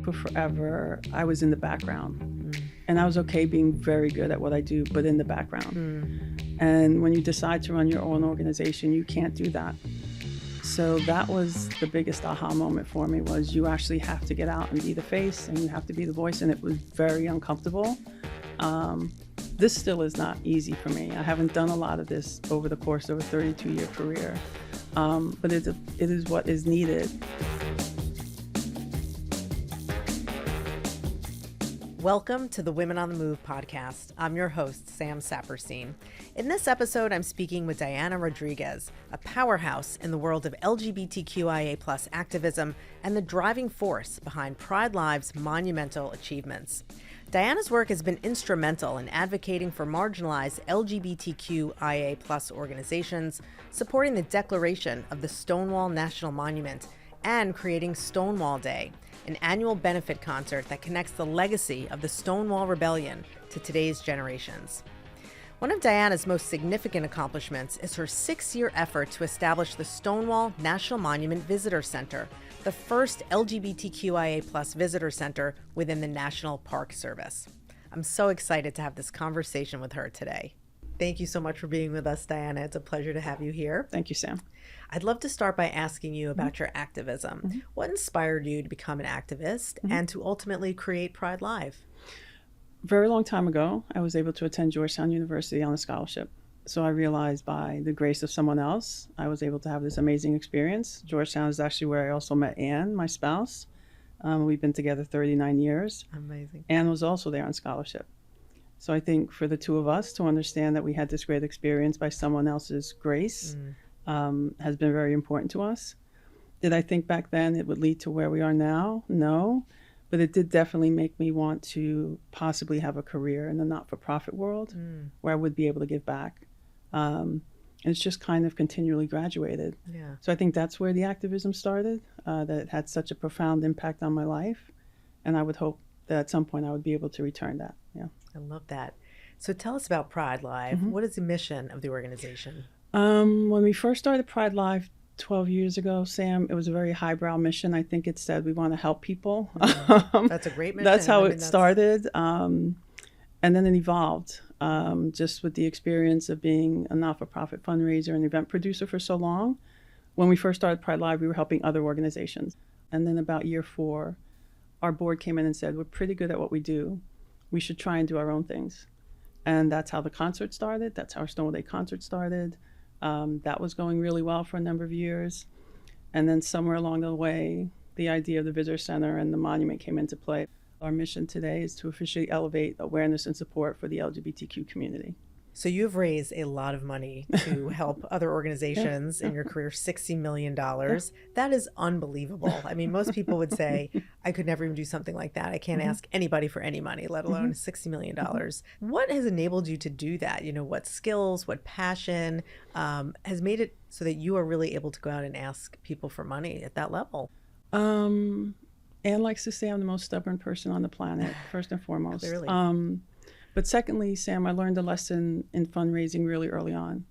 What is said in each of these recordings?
for forever, I was in the background. And I was okay being very good at what I do, but in the background. And when you decide to run your own organization, you can't do that. So that was the biggest aha moment for me, was you actually have to get out and be the face, and you have to be the voice. And it was very uncomfortable. This still is not easy for me. I haven't done a lot of this over the course of a 32-year career, but it is what is needed. Welcome to the Women on the Move podcast. I'm your host, Sam Saperstein. In this episode, I'm speaking with Diana Rodriguez, a powerhouse in the world of LGBTQIA+ activism and the driving force behind Pride Live's monumental achievements. Diana's work has been instrumental in advocating for marginalized LGBTQIA+ organizations, supporting the declaration of the Stonewall National Monument, and creating Stonewall Day, an annual benefit concert that connects the legacy of the Stonewall Rebellion to today's generations. One of Diana's most significant accomplishments is her 6-year effort to establish the Stonewall National Monument Visitor Center, the first LGBTQIA+ visitor center within the National Park Service. I'm so excited to have this conversation with her today. Thank you so much for being with us, Diana. It's a pleasure to have you here. Thank you, Sam. I'd love to start by asking you about your activism. What inspired you to become an activist and to ultimately create Pride Live? Very long time ago, I was able to attend Georgetown University on a scholarship. So I realized by the grace of someone else, I was able to have this amazing experience. Georgetown is actually where I also met Anne, my spouse. We've been together 39 years. Amazing. Anne was also there on scholarship. So I think for the two of us to understand that we had this great experience by someone else's grace has been very important to us. Did I think back then it would lead to where we are now? No. But it did definitely make me want to possibly have a career in the not-for-profit world where I would be able to give back. And it's just kind of continually graduated. Yeah. So I think that's where the activism started, that it had such a profound impact on my life. And I would hope that at some point I would be able to return that. Yeah. I love that. So tell us about Pride Live. What is the mission of the organization? When we first started Pride Live 12 years ago, Sam, it was a very highbrow mission. I think it said we want to help people. That's a great mission. That's how it started. And then it evolved just with the experience of being a not-for-profit fundraiser and event producer for so long. When we first started Pride Live, we were helping other organizations. And then about year 4, our board came in and said, we're pretty good at what we do. We should try and do our own things. And that's how the concert started. That's how our Stonewall Day concert started. That was going really well for a number of years. And then somewhere along the way, the idea of the visitor center and the monument came into play. Our mission today is to officially elevate awareness and support for the LGBTQ community. So you've raised a lot of money to help other organizations in your career, $60 million. That is unbelievable. I mean, most people would say, I could never even do something like that. I can't ask anybody for any money, let alone $60 million. What has enabled you to do that? You know, what skills, what passion has made it so that you are really able to go out and ask people for money at that level? Anne likes to say I'm the most stubborn person on the planet, first and foremost. Clearly. But secondly, Sam, I learned a lesson in fundraising really early on.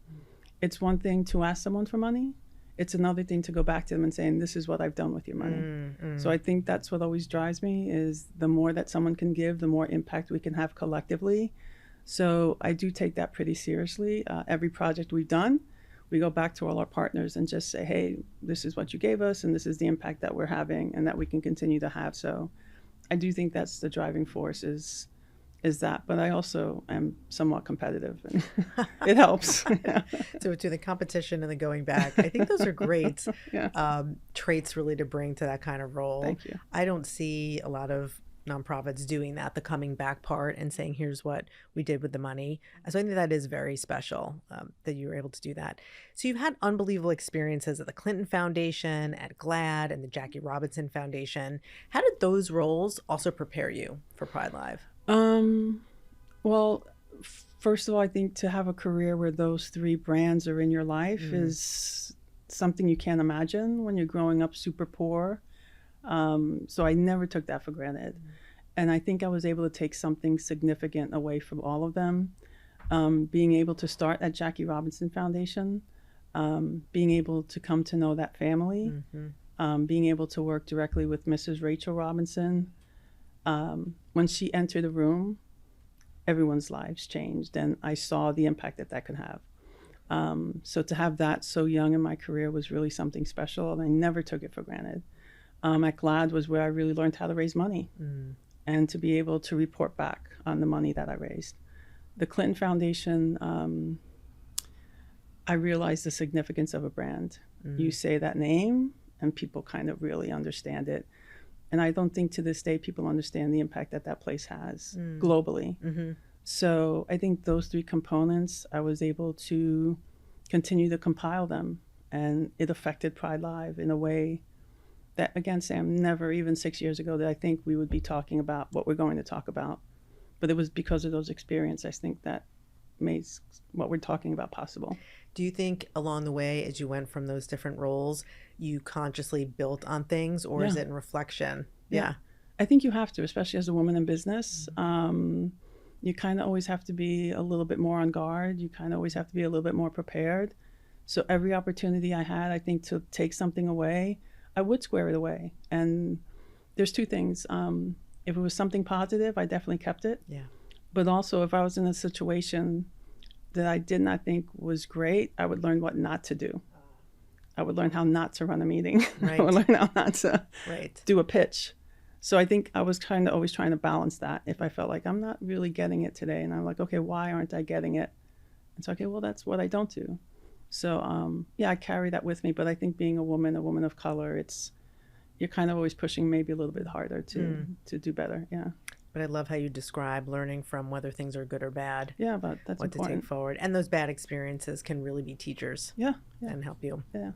It's one thing to ask someone for money. It's another thing to go back to them and saying, this is what I've done with your money. So I think that's what always drives me, is the more that someone can give, the more impact we can have collectively. So I do take that pretty seriously. Every project we've done, we go back to all our partners and just say, hey, this is what you gave us, and this is the impact that we're having and that we can continue to have. So I do think that's the driving force is that, but I also am somewhat competitive, and it helps. So to the competition and the going back, I think those are great traits really to bring to that kind of role. Thank you. I don't see a lot of nonprofits doing that, the coming back part and saying, here's what we did with the money. So I think that is very special that you were able to do that. So you've had unbelievable experiences at the Clinton Foundation, at GLAAD, and the Jackie Robinson Foundation. How did those roles also prepare you for Pride Live? Well, first of all, I think to have a career where those 3 brands are in your life is something you can't imagine when you're growing up super poor. So I never took that for granted. And I think I was able to take something significant away from all of them. Being able to start at Jackie Robinson Foundation, being able to come to know that family, being able to work directly with Mrs. Rachel Robinson, when she entered the room, everyone's lives changed, and I saw the impact that that could have. So to have that so young in my career was really something special, and I never took it for granted. At GLAD was where I really learned how to raise money and to be able to report back on the money that I raised. The Clinton Foundation, I realized the significance of a brand. You say that name and people kind of really understand it. And I don't think to this day people understand the impact that that place has globally. So I think those three components, I was able to continue to compile them. And it affected Pride Live in a way that, again, Sam, never even 6 years ago did I think we would be talking about what we're going to talk about. But it was because of those experiences, I think, that made what we're talking about possible. Do you think along the way, as you went from those different roles, you consciously built on things, or is it in reflection? Yeah. I think you have to, especially as a woman in business. You kind of always have to be a little bit more on guard. You kind of always have to be a little bit more prepared. So every opportunity I had, I think, to take something away, I would square it away. And there's two things. If it was something positive, I definitely kept it. Yeah. But also, if I was in a situation that I did not think was great, I would learn what not to do. I would learn how not to run a meeting. Right. I would learn how not to Right. do a pitch. So I think I was kind of always trying to balance that. If I felt like I'm not really getting it today, and I'm like, okay, why aren't I getting it? It's okay, well, that's what I don't do. So yeah, I carry that with me. But I think being a woman of color, you're kind of always pushing maybe a little bit harder to do better. Yeah. But I love how you describe learning from whether things are good or bad. Yeah, but that's what important. To take forward. And those bad experiences can really be teachers. Yeah. And help you. Yeah.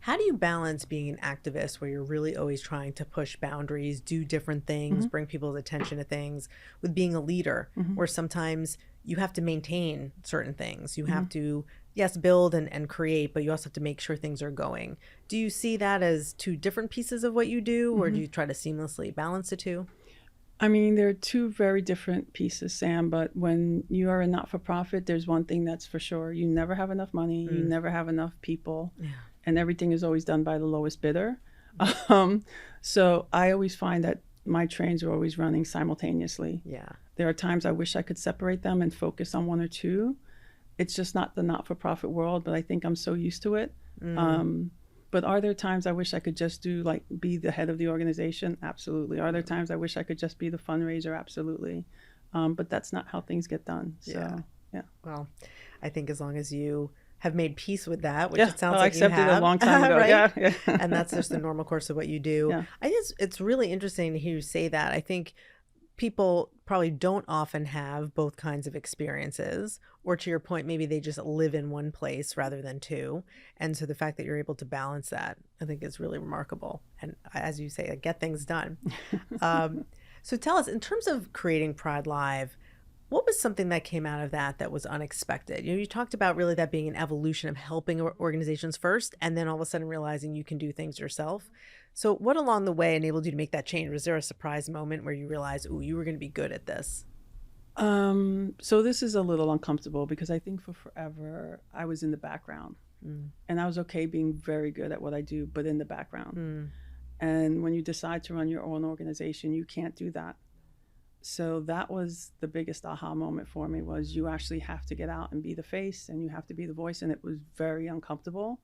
How do you balance being an activist where you're really always trying to push boundaries, do different things, bring people's attention to things, with being a leader where sometimes you have to maintain certain things? You have to, yes, build and create, but you also have to make sure things are going. Do you see that as two different pieces of what you do, or do you try to seamlessly balance the two? I mean, there are two very different pieces, Sam, but when you are a not-for-profit, there's one thing that's for sure. You never have enough money, you never have enough people, and everything is always done by the lowest bidder. So I always find that my trains are always running simultaneously. Yeah. There are times I wish I could separate them and focus on one or two. It's just not the not-for-profit world, but I think I'm so used to it. But are there times I wish I could just be the head of the organization? Absolutely. Are there times I wish I could just be the fundraiser? Absolutely. But that's not how things get done. So, yeah. Well, I think as long as you have made peace with that, which it sounds like you have. I accepted it a long time ago. Right? Yeah. And that's just the normal course of what you do. Yeah. I think it's really interesting to hear you say that. I think people probably don't often have both kinds of experiences, or to your point, maybe they just live in one place rather than two. And so the fact that you're able to balance that, I think is really remarkable. And as you say, get things done. So tell us, in terms of creating Pride Live, what was something that came out of that was unexpected? You talked about really that being an evolution of helping organizations first, and then all of a sudden realizing you can do things yourself. So what along the way enabled you to make that change? Was there a surprise moment where you realized, ooh, you were going to be good at this? So this is a little uncomfortable because I think for forever I was in the background, and I was okay being very good at what I do, but in the background. And when you decide to run your own organization, you can't do that. So that was the biggest aha moment for me, was you actually have to get out and be the face, and you have to be the voice. And it was very uncomfortable.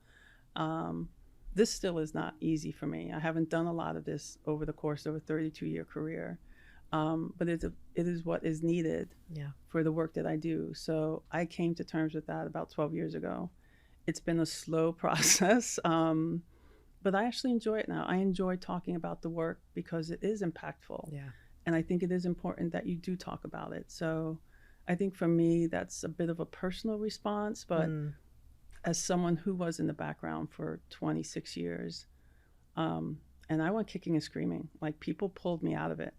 This still is not easy for me. I haven't done a lot of this over the course of a 32-year career. But it is what is needed for the work that I do. So I came to terms with that about 12 years ago. It's been a slow process, but I actually enjoy it now. I enjoy talking about the work because it is impactful. Yeah. And I think it is important that you do talk about it. So I think for me, that's a bit of a personal response, but as someone who was in the background for 26 years, and I went kicking and screaming, like people pulled me out of it,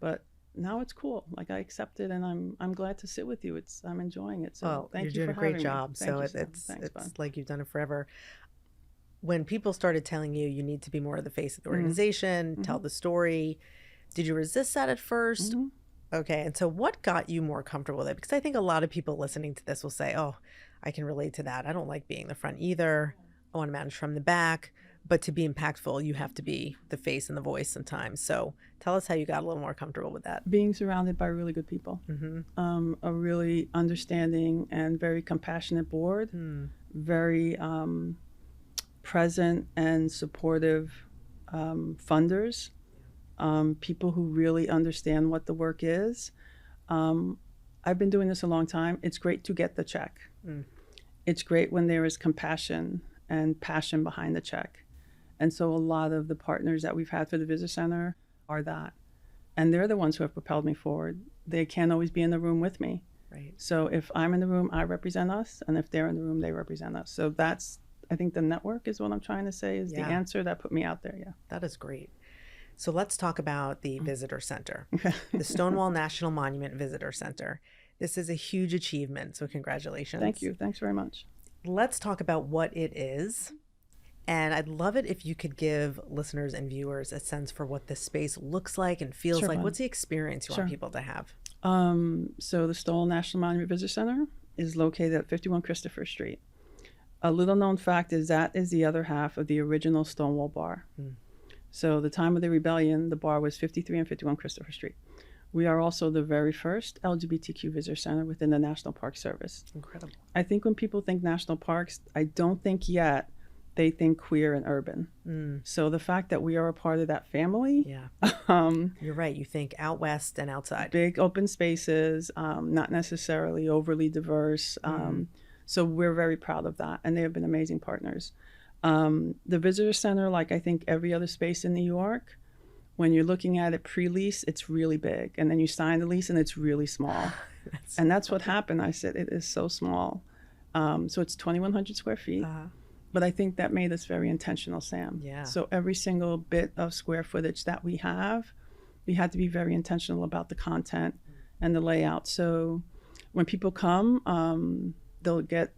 but now it's cool. Like I accept it, and I'm glad to sit with you. I'm enjoying it. So thank you for you're doing a great job. Thank you, it's bud. like you've done it forever. When people started telling you need to be more of the face of the organization, tell the story, did you resist that at first? Okay. And so what got you more comfortable with it? Because I think a lot of people listening to this will say, oh, I can relate to that. I don't like being the front either. I want to manage from the back. But to be impactful, you have to be the face and the voice sometimes. So tell us how you got a little more comfortable with that. Being surrounded by really good people, a really understanding and very compassionate board, very present and supportive funders, people who really understand what the work is. I've been doing this a long time. It's great to get the check. It's great when there is compassion and passion behind the check. And so a lot of the partners that we've had for the Visitor Center are that. And they're the ones who have propelled me forward. They can't always be in the room with me. Right. So if I'm in the room, I represent us. And if they're in the room, they represent us. So that's, I think the network is what I'm trying to say is the answer that put me out there. Yeah. That is great. So let's talk about the Visitor Center, the Stonewall National Monument Visitor Center. This is a huge achievement. So congratulations. Thank you. Thanks very much. Let's talk about what it is. And I'd love it if you could give listeners and viewers a sense for what this space looks like and feels like. What's the experience you want people to have? So the Stonewall National Monument Visitor Center is located at 51 Christopher Street. A little known fact is that is the other half of the original Stonewall bar. So the time of the rebellion, the bar was 53 and 51 Christopher Street. We are also the very first LGBTQ visitor center within the National Park Service. Incredible. I think when people think national parks, I don't think yet they think queer and urban. So the fact that we are a part of that family. You're right. You think out west and outside. Big open spaces, not necessarily overly diverse. So we're very proud of that. And they have been amazing partners. The visitor center, like I think every other space in New York, when you're looking at it pre-lease, it's really big. And then you sign the lease and it's really small. That's what happened. I said, it is so small. So it's 2,100 square feet. But I think that made us very intentional, Sam. So every single bit of square footage that we have, we had to be very intentional about the content and the layout. So when people come, they'll get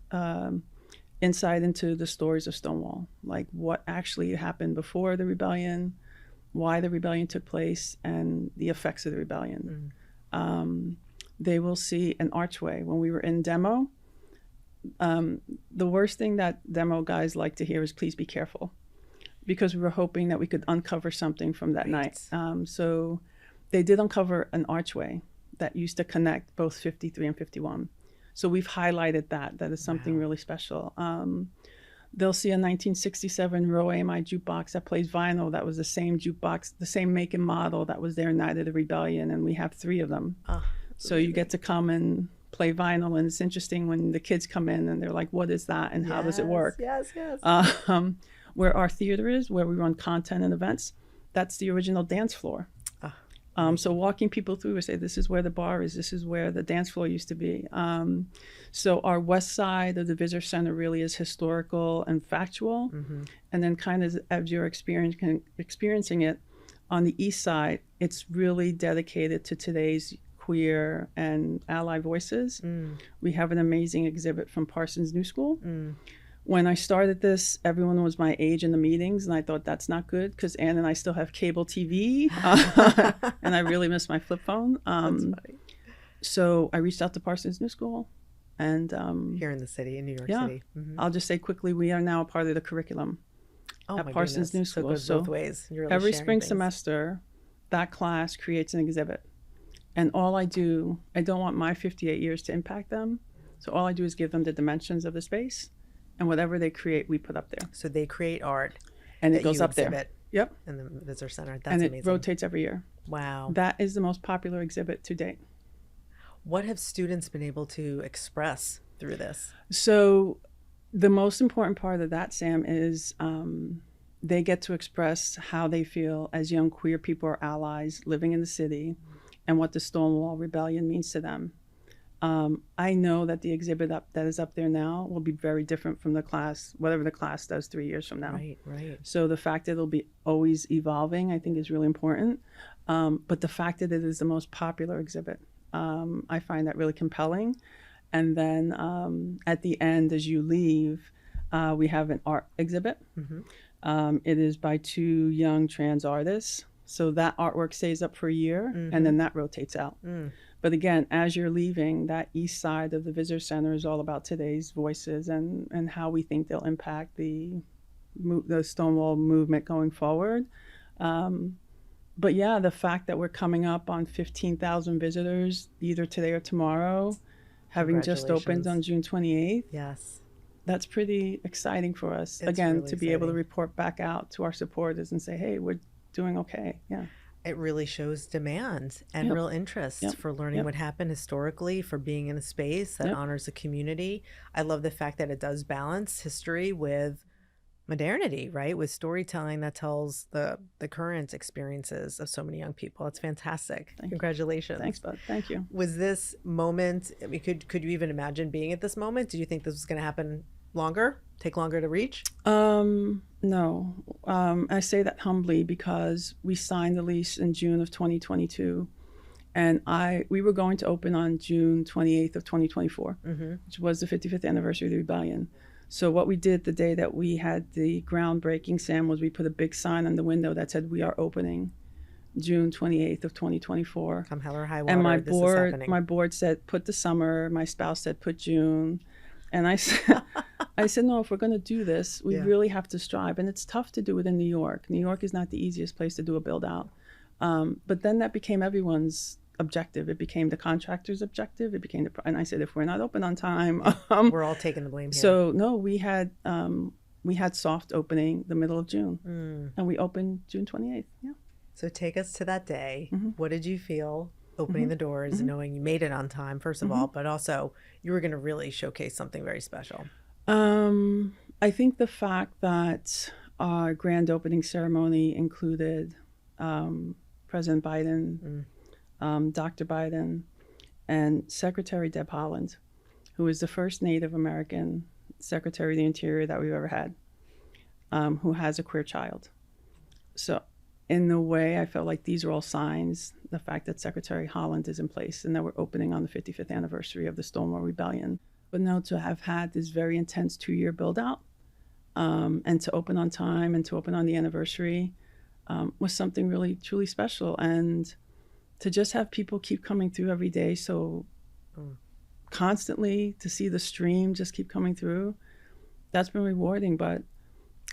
insight into the stories of Stonewall, like what actually happened before the rebellion, why the rebellion took place, and the effects of the rebellion. They will see an archway. When we were in demo, the worst thing that demo guys like to hear is please be careful, because we were hoping that we could uncover something from that night. So they did uncover an archway that used to connect both 53 and 51. So we've highlighted that is something really special. They'll see a 1967 Row AMI jukebox that plays vinyl. That was the same jukebox, the same make and model that was there night of the rebellion, and we have 3 of them. So you get to come and play vinyl, and it's interesting when the kids come in and they're like, what is that and how does it work? Where our theater is, where we run content and events, that's the original dance floor. So walking people through, we say, this is where the bar is, this is where the dance floor used to be. So our west side of the visitor center really is historical and factual. And then kind of as you're experiencing it, on the east side, it's really dedicated to today's queer and ally voices. We have an amazing exhibit from Parsons New School. When I started this, everyone was my age in the meetings, and I thought that's not good because Ann and I still have cable TV, and I really miss my flip phone. So I reached out to Parsons New School, and here in the city, in New York City. I'll just say quickly, we are now a part of the curriculum at Parsons New School. So it goes both ways. You're really every spring things. Semester, that class creates an exhibit, and all I do, I don't want my 58 years to impact them, so all I do is give them the dimensions of the space. And whatever they create, we put up there. So they create art, and it goes up there. Yep. In the visitor center. That's amazing. And it rotates every year. Wow. That is the most popular exhibit to date. What have students been able to express through this? So the most important part of that, Sam, is they get to express how they feel as young queer people or allies living in the city, and what the Stonewall Rebellion means to them. I know that the exhibit that is up there now will be very different from the class, whatever the class does 3 years from now. Right. So the fact that it'll be always evolving, I think, is really important. But the fact that it is the most popular exhibit, I find that really compelling. And then at the end, as you leave, we have an art exhibit. It is by 2 young trans artists. So that artwork stays up for a year, and then that rotates out. But again, as you're leaving, that east side of the visitor center is all about today's voices and how we think they'll impact the the Stonewall movement going forward. But yeah, the fact that we're coming up on 15,000 visitors either today or tomorrow, having just opened on June 28th. Yes. That's pretty exciting for us. It's Again, really to be able to report back out to our supporters and say, hey, we're doing okay. Yeah. It really shows demand and real interest for learning what happened historically, for being in a space that honors the community. I love the fact that it does balance history with modernity, right? With storytelling that tells the current experiences of so many young people. It's fantastic. Congratulations. Thanks, bud. Thank you. Was this moment, I mean, could you even imagine being at this moment? Did you think this was going to happen take longer to reach? No. I say that humbly because we signed the lease in June of 2022. And we were going to open on June 28th of 2024, which was the 55th anniversary of the rebellion. So what we did the day that we had the groundbreaking, Sam, was we put a big sign on the window that said, we are opening June 28th of 2024. Come hell or high water, and my board said, put the summer. My spouse said, put June. And I said, no, if we're going to do this, we really have to strive. And it's tough to do it in New York. New York is not the easiest place to do a build out. But then that became everyone's objective. It became the contractor's objective. And I said, if we're not open on time, we're all taking the blame here. So no, we had soft opening the middle of June, and we opened June 28th. Yeah. So take us to that day. What did you feel opening the doors, knowing you made it on time, first of all, but also you were going to really showcase something very special? I think the fact that our grand opening ceremony included President Biden, Dr. Biden, and Secretary Deb Haaland, who is the first Native American Secretary of the Interior that we've ever had, who has a queer child. So in a way, I felt like these are all signs, the fact that Secretary Haaland is in place and that we're opening on the 55th anniversary of the Stonewall Rebellion. But no, to have had this very intense 2-year build out and to open on time and to open on the anniversary was something really, truly special. And to just have people keep coming through every day so constantly, to see the stream just keep coming through, that's been rewarding. But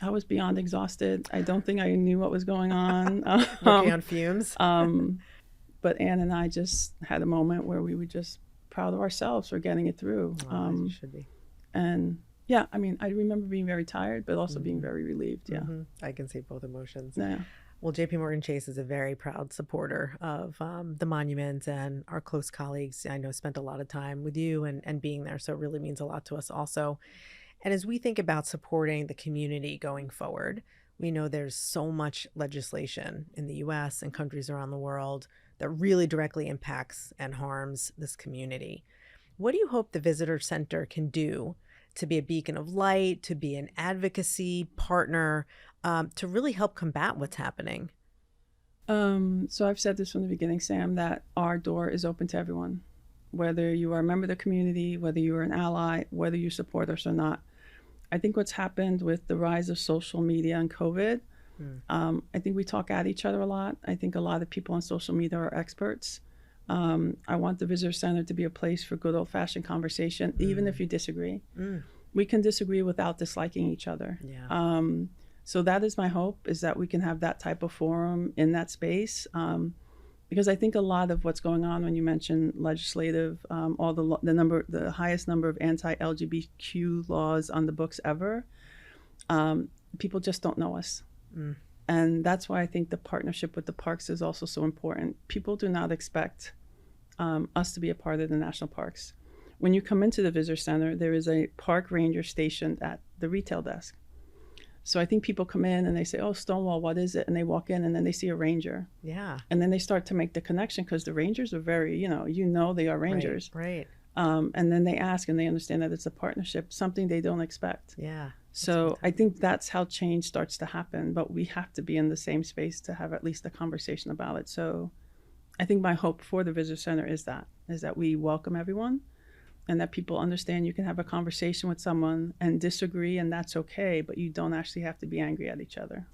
I was beyond exhausted. I don't think I knew what was going on. Working on fumes. But Ann and I just had a moment where we were just proud of ourselves for getting it through. You should be. And yeah, I mean, I remember being very tired, but also being very relieved. Yeah. I can see both emotions. Yeah. Well, JPMorgan Chase is a very proud supporter of the monument, and our close colleagues, I know, spent a lot of time with you and being there. So it really means a lot to us also. And as we think about supporting the community going forward, we know there's so much legislation in the US and countries around the world that really directly impacts and harms this community. What do you hope the Visitor Center can do to be a beacon of light, to be an advocacy partner, to really help combat what's happening? So I've said this from the beginning, Sam, that our door is open to everyone, whether you are a member of the community, whether you are an ally, whether you support us or not. I think what's happened with the rise of social media and COVID, I think we talk at each other a lot. I think a lot of people on social media are experts. I want the Visitor Center to be a place for good old-fashioned conversation, even if you disagree. We can disagree without disliking each other. Yeah. So that is my hope, is that we can have that type of forum in that space. Because I think a lot of what's going on when you mention legislative, all the highest number of anti-LGBTQ laws on the books ever, people just don't know us. And that's why I think the partnership with the parks is also so important. People do not expect us to be a part of the national parks. When you come into the Visitor Center, there is a park ranger stationed at the retail desk. So I think people come in and they say, oh, Stonewall, what is it? And they walk in and then they see a ranger. Yeah. And then they start to make the connection because the rangers are very, they are rangers. Right. And then they ask and they understand that it's a partnership, something they don't expect. Yeah. So I think that's how change starts to happen. But we have to be in the same space to have at least a conversation about it. So I think my hope for the Visitor Center is that we welcome everyone, and that people understand you can have a conversation with someone and disagree, and that's okay, but you don't actually have to be angry at each other.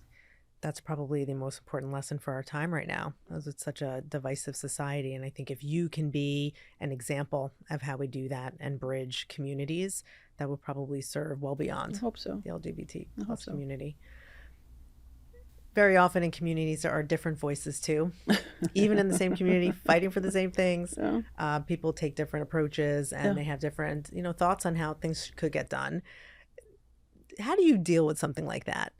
That's probably the most important lesson for our time right now, as it's such a divisive society. And I think if you can be an example of how we do that and bridge communities, that will probably serve well I beyond hope so. the LGBT I hope plus so. community. Very often in communities, there are different voices too. Even in the same community, fighting for the same things, Yeah. people take different approaches and Yeah. they have different, thoughts on how things could get done. How do you deal with something like that?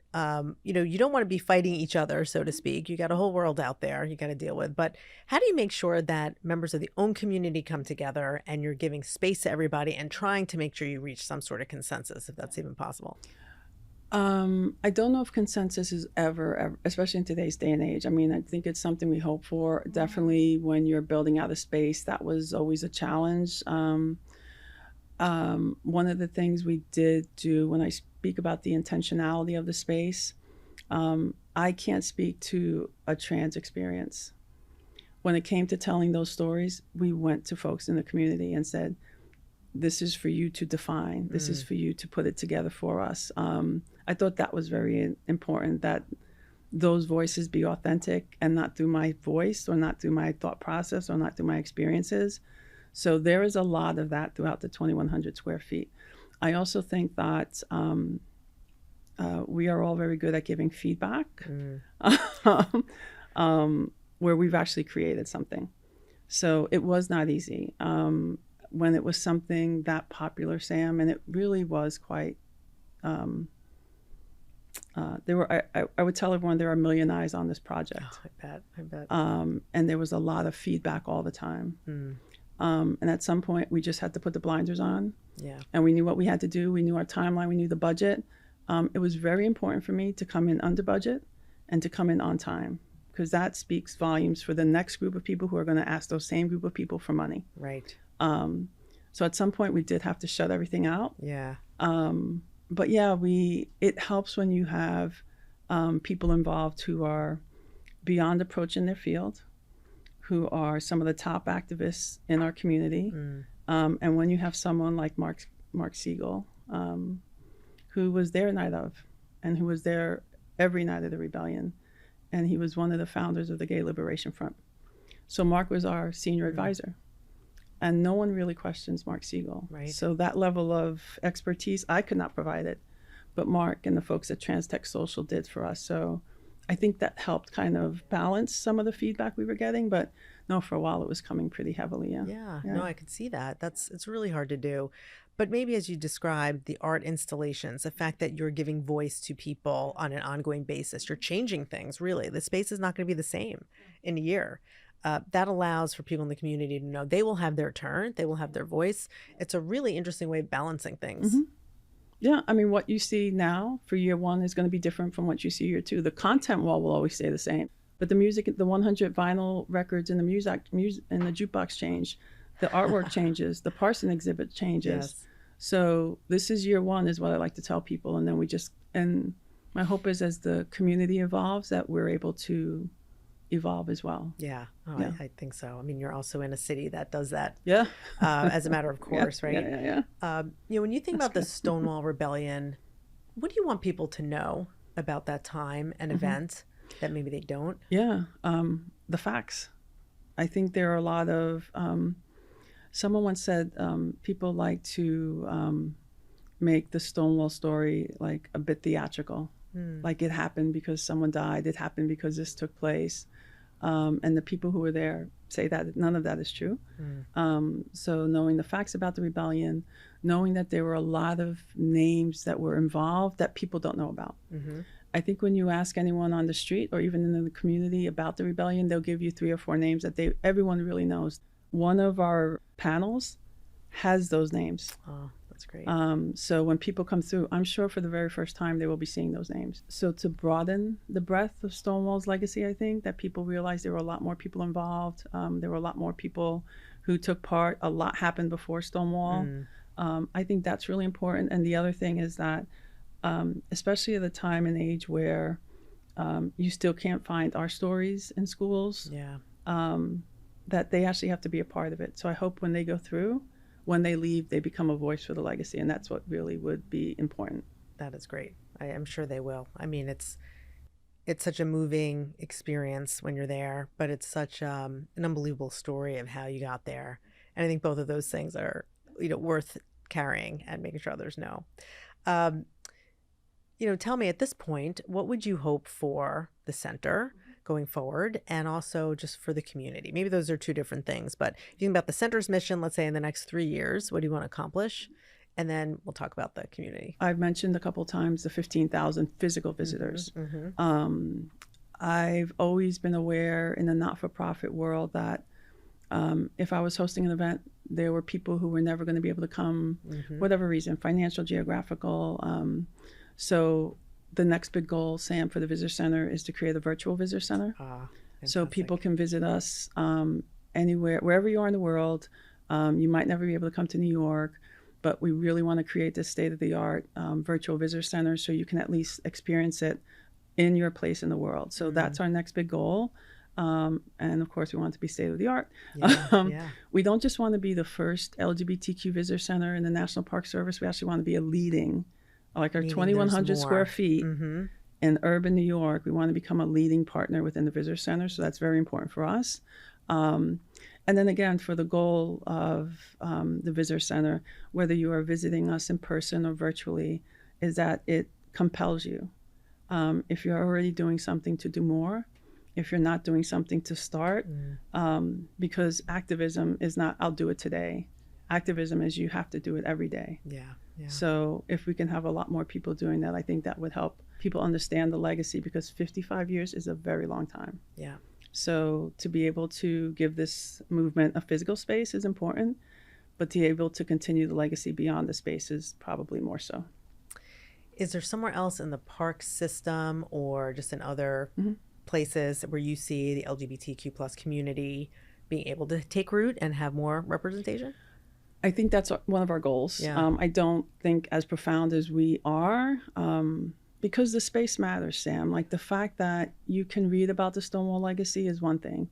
You don't want to be fighting each other, so to speak. You got a whole world out there you got to deal with. But how do you make sure that members of the own community come together and you're giving space to everybody and trying to make sure you reach some sort of consensus, if that's even possible? I don't know if consensus is ever, especially in today's day and age. I mean, I think it's something we hope for. Definitely when you're building out a space, that was always a challenge. One of the things we did do when I speak about the intentionality of the space, I can't speak to a trans experience. When it came to telling those stories, we went to folks in the community and said, this is for you to define. This is for you to put it together for us. I thought that was very important, that those voices be authentic and not through my voice or not through my thought process or not through my experiences. So there is a lot of that throughout the 2,100 square feet. I also think that we are all very good at giving feedback where we've actually created something. So it was not easy. When it was something that popular, Sam, and it really was quite, I would tell everyone there are a million eyes on this project. Oh, I bet. And there was a lot of feedback all the time. And at some point we just had to put the blinders on. Yeah. And we knew what we had to do. We knew our timeline, we knew the budget. It was very important for me to come in under budget and to come in on time, because that speaks volumes for the next group of people who are going to ask those same group of people for money. Right. So at some point we did have to shut everything out. Yeah. But yeah, it helps when you have people involved who are beyond approach in their field, who are some of the top activists in our community. And when you have someone like Mark Siegel, who was there night of, and who was there every night of the rebellion, and he was one of the founders of the Gay Liberation Front. So Mark was our senior advisor. And no one really questions Mark Siegel. Right. So that level of expertise, I could not provide it, but Mark and the folks at Trans Tech Social did for us. So I think that helped kind of balance some of the feedback we were getting, but no, for a while it was coming pretty heavily. Yeah. No, I could see that. It's really hard to do. But maybe as you described, the art installations, the fact that you're giving voice to people on an ongoing basis, you're changing things, really. The space is not going to be the same in a year. That allows for people in the community to know they will have their turn, they will have their voice. It's a really interesting way of balancing things. Yeah, I mean, what you see now for year one is going to be different from what you see year two. The content wall will always stay the same, but the music, the 100 vinyl records in the music in the jukebox change, the artwork changes, the Parson exhibit changes. Yes. So this is year one, is what I like to tell people, and then and my hope is as the community evolves that we're able to evolve as well. Yeah. Oh, Yeah. I think so. I mean, you're also in a city that does that. Yeah. As a matter of course, right? Yeah. When you think about the Stonewall Rebellion, what do you want people to know about that time and event that maybe they don't? Yeah. The facts. I think there are a lot of, someone once said, people like to make the Stonewall story like a bit theatrical. Like it happened because someone died, it happened because this took place. And the people who were there say that none of that is true. So knowing the facts about the rebellion, knowing that there were a lot of names that were involved that people don't know about. I think when you ask anyone on the street or even in the community about the rebellion, they'll give you 3 or 4 names that everyone really knows. One of our panels has those names. Oh, that's great. So when people come through, I'm sure for the very first time they will be seeing those names. So to broaden the breadth of Stonewall's legacy, I think that people realize there were a lot more people involved. There were a lot more people who took part. A lot happened before Stonewall. I think that's really important. And the other thing is that, especially at a time and age where you still can't find our stories in schools, that they actually have to be a part of it. So I hope when they go through, when they leave, they become a voice for the legacy, and that's what really would be important. That is great. I am sure they will. I mean, it's such a moving experience when you're there, but it's such an unbelievable story of how you got there. And I think both of those things are, worth carrying and making sure others know. Um, tell me at this point, what would you hope for the center going forward and also just for the community? Maybe those are two different things, but if you think about the center's mission, let's say in the next 3 years, what do you want to accomplish? And then we'll talk about the community. I've mentioned a couple of times the 15,000 physical visitors. I've always been aware in the not-for-profit world that if I was hosting an event, there were people who were never going to be able to come, whatever reason, financial, geographical. So the next big goal, Sam, for the Visitor Center is to create a virtual Visitor Center. So people can visit us anywhere, wherever you are in the world. You might never be able to come to New York, but we really want to create this state-of-the-art virtual Visitor Center so you can at least experience it in your place in the world. So that's our next big goal. And of course, we want it to be state-of-the-art. We don't just want to be the first LGBTQ Visitor Center in the National Park Service. We actually want to be a leading, like our 2,100 square feet in urban New York. We want to become a leading partner within the Visitor Center. So that's very important for us. And then again, for the goal of the Visitor Center, whether you are visiting us in person or virtually, is that it compels you. If you're already doing something, to do more. If you're not doing something, to start. Because activism is not, I'll do it today. Activism is you have to do it every day. So if we can have a lot more people doing that, I think that would help people understand the legacy, because 55 years is a very long time. So to be able to give this movement a physical space is important, but to be able to continue the legacy beyond the space is probably more so. Is there somewhere else in the park system or just in other places where you see the LGBTQ plus community being able to take root and have more representation? I think that's one of our goals. I don't think as profound as we are, because the space matters, Sam. Like the fact that you can read about the Stonewall legacy is one thing.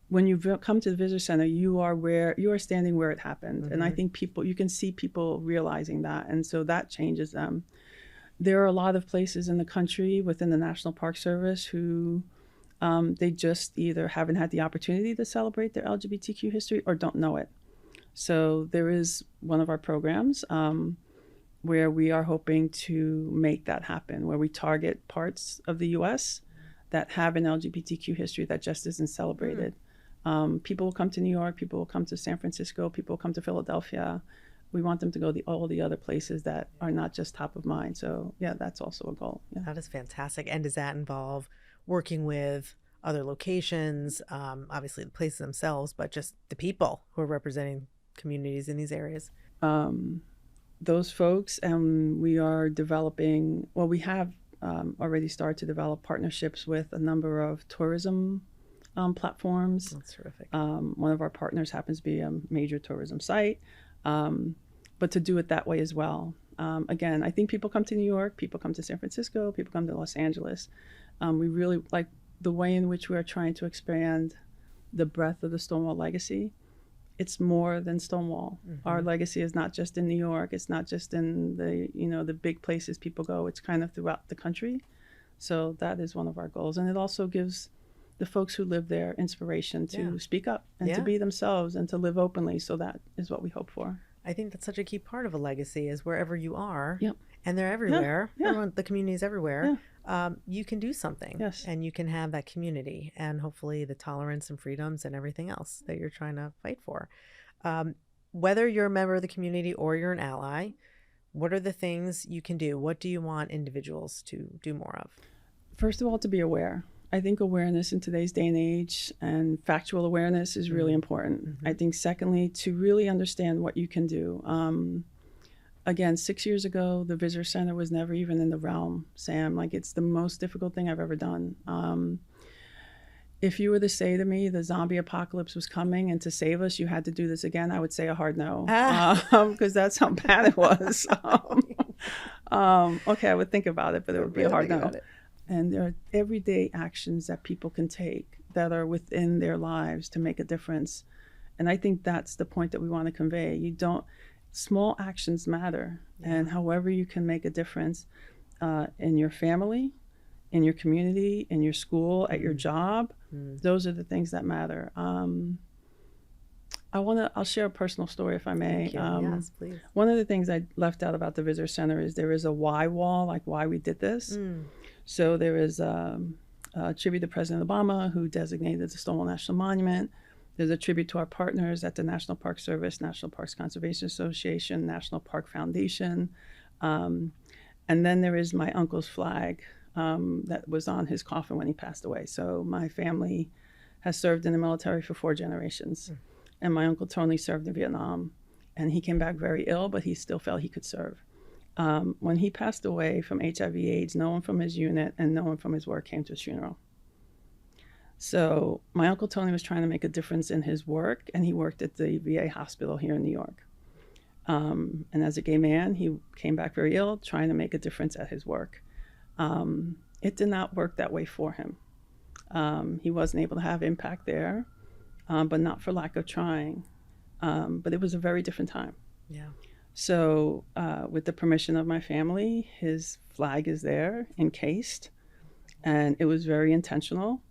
When you come to the Visitor Center, you are standing where it happened. And I think you can see people realizing that. And so that changes them. There are a lot of places in the country within the National Park Service who they just either haven't had the opportunity to celebrate their LGBTQ history or don't know it. So there is one of our programs where we are hoping to make that happen, where we target parts of the U.S. that have an LGBTQ history that just isn't celebrated. People will come to New York, people will come to San Francisco, people will come to Philadelphia. We want them to go to all the other places that are not just top of mind. So yeah, that's also a goal. That is fantastic. And does that involve working with other locations, obviously the places themselves, but just the people who are representing communities in these areas? Those folks, and we are developing, we have already started to develop partnerships with a number of tourism platforms. That's terrific. One of our partners happens to be a major tourism site, but to do it that way as well. Again, I think people come to New York, people come to San Francisco, people come to Los Angeles. We really like the way in which we are trying to expand the breadth of the Stonewall legacy. It's more than Stonewall. Our legacy is not just in New York. It's not just in the big places people go. It's kind of throughout the country. So that is one of our goals. And it also gives the folks who live there inspiration to speak up and to be themselves and to live openly. So that is what we hope for. I think that's such a key part of a legacy is wherever you are, and they're everywhere, everyone, the community is everywhere, you can do something and you can have that community and hopefully the tolerance and freedoms and everything else that you're trying to fight for. Whether you're a member of the community or you're an ally, what are the things you can do? What do you want individuals to do more of? First of all, to be aware. I think awareness in today's day and age and factual awareness is really important. I think secondly, to really understand what you can do. Again, 6 years ago, the Visitor Center was never even in the realm, Sam. Like, it's the most difficult thing I've ever done. If you were to say to me the zombie apocalypse was coming and to save us, you had to do this again, I would say a hard no, because that's how bad it was. Okay, I would think about it, but it would be a hard no. And there are everyday actions that people can take that are within their lives to make a difference. And I think that's the point that we want to convey. Small actions matter. And however you can make a difference in your family, in your community, in your school, at your job. Those are the things that matter. I'll share a personal story if I may. Thank you. Yes, please. One of the things I left out about the visitor center is there is a why wall, like why we did this. So there is a tribute to President Obama, who designated the Stonewall National Monument. There's a tribute to our partners at the National Park Service, National Parks Conservation Association, National Park Foundation. And then there is my uncle's flag that was on his coffin when he passed away. So my family has served in the military for 4 generations. And my Uncle Tony served in Vietnam. And he came back very ill, but he still felt he could serve. When he passed away from HIV/AIDS, no one from his unit and no one from his work came to his funeral. So my Uncle Tony was trying to make a difference in his work, and he worked at the VA hospital here in New York. And as a gay man, he came back very ill, trying to make a difference at his work. It did not work that way for him. He wasn't able to have impact there, but not for lack of trying. But it was a very different time. Yeah. So with the permission of my family, his flag is there encased, and it was very intentional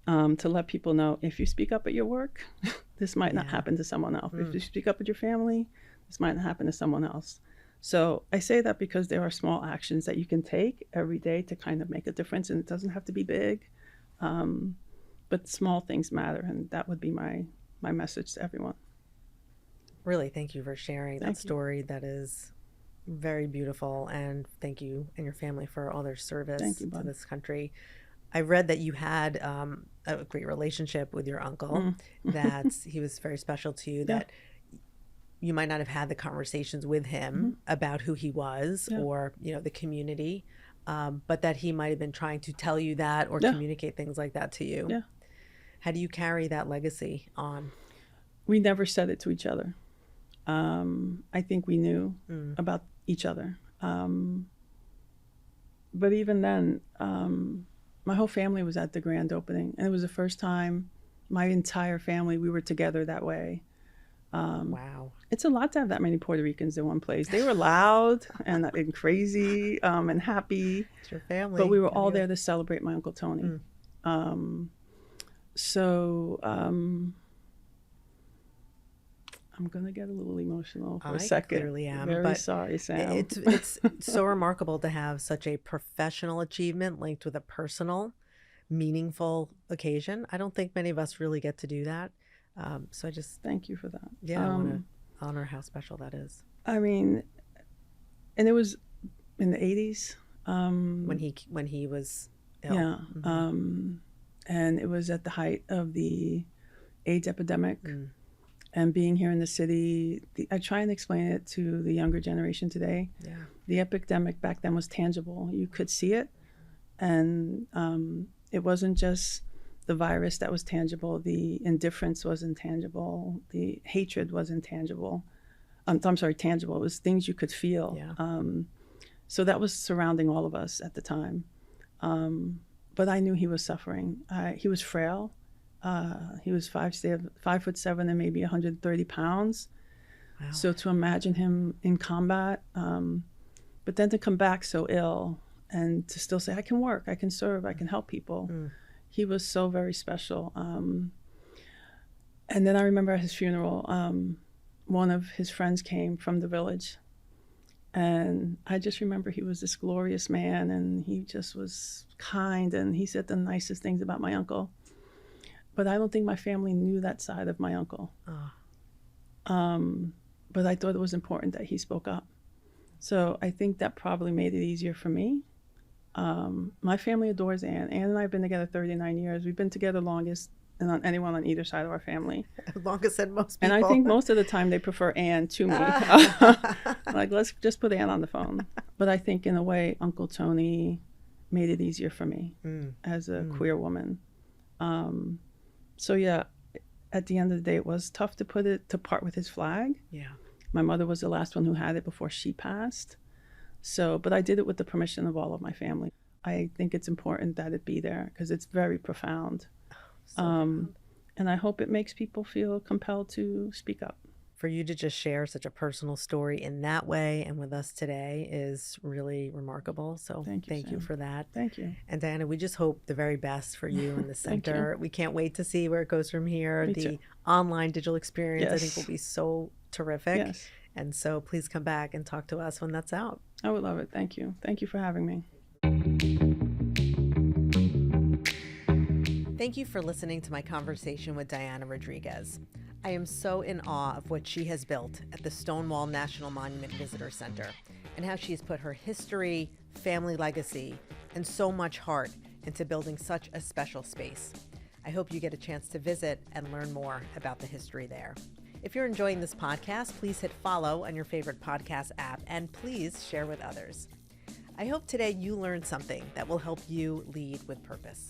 to let people know, if you speak up at your work, this might not happen to someone else. If you speak up with your family, this might not happen to someone else. So I say that because there are small actions that you can take every day to kind of make a difference, and it doesn't have to be big, but small things matter, and that would be my message to everyone. Really, thank you for sharing that story. That is very beautiful, and thank you and your family for all their service to this country. I read that you had a great relationship with your uncle, that he was very special to you, that you might not have had the conversations with him about who he was or, the community, but that he might have been trying to tell you that or communicate things like that to you. Yeah. How do you carry that legacy on? We never said it to each other. I think we knew about each other. But even then, my whole family was at the grand opening, and it was the first time my entire family, we were together that way. Wow. It's a lot to have that many Puerto Ricans in one place. They were loud and crazy and happy. It's your family. But we were all there to celebrate my Uncle Tony. I'm going to get a little emotional for a second. I clearly am. Very sorry, Sam. It's so remarkable to have such a professional achievement linked with a personal, meaningful occasion. I don't think many of us really get to do that. So I just... Thank you for that. Yeah, I want to honor how special that is. I mean, and it was in the 80s. When he was ill. Yeah. And it was at the height of the AIDS epidemic. And being here in the city, I try and explain it to the younger generation today. Yeah. The epidemic back then was tangible. You could see it. And it wasn't just the virus that was tangible. The indifference was intangible. The hatred was intangible. Tangible. It was things you could feel. Yeah. So that was surrounding all of us at the time. But I knew he was suffering. He was frail. He was 5'7" and maybe 130 pounds. Wow. So to imagine him in combat, but then to come back so ill and to still say, I can work, I can serve, I can help people. He was so very special. And then I remember at his funeral, one of his friends came from the village. And I just remember he was this glorious man, and he just was kind, and he said the nicest things about my uncle. But I don't think my family knew that side of my uncle. But I thought it was important that he spoke up. So I think that probably made it easier for me. My family adores Ann. Ann and I have been together 39 years. We've been together longest than anyone on either side of our family. Longest than most people. And I think most of the time they prefer Ann to me. Like, let's just put Ann on the phone. But I think in a way, Uncle Tony made it easier for me as a queer woman. So yeah, at the end of the day, it was tough to part with his flag. Yeah. My mother was the last one who had it before she passed. So, but I did it with the permission of all of my family. I think it's important that it be there because it's very profound. So profound. And I hope it makes people feel compelled to speak up. for you to just share such a personal story in that way and with us today is really remarkable. So thank you Sam. for that. Thank you. And Diana, we just hope the very best for you and the center. We can't wait to see where it goes from here. Me the too. online digital experience, I think, Yes. will be so terrific. Yes. And so please come back and talk to us when that's out. I would love it. Thank you. Thank you for having me. Thank you for listening to my conversation with Diana Rodriguez. I am so in awe of what she has built at the Stonewall National Monument Visitor Center and how she has put her history, family legacy, and so much heart into building such a special space. I hope you get a chance to visit and learn more about the history there. If you're enjoying this podcast, please hit follow on your favorite podcast app and please share with others. I hope today you learned something that will help you lead with purpose.